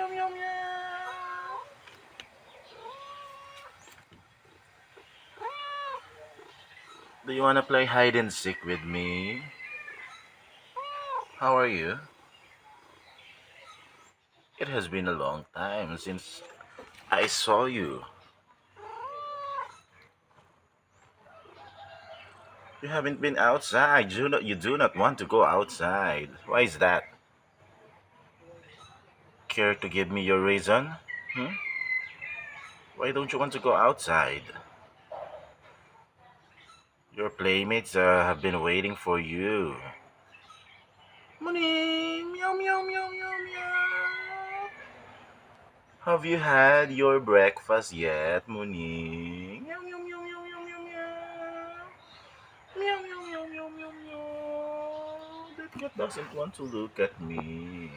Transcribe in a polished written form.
meow, meow, meow. Do you wanna play hide and seek with me? How are you? It has been a long time since I saw you. You haven't been outside. You do not want to go outside. Why is that? Care to give me your reason? Hmm? Why don't you want to go outside? Your playmates have been waiting for you. Money, meow, meow, meow, meow, meow. Have you had your breakfast yet, Muni? Meow, meow, meow, meow, meow, meow, meow. Meow, meow, meow, meow, meow, meow. That cat doesn't want to look at me.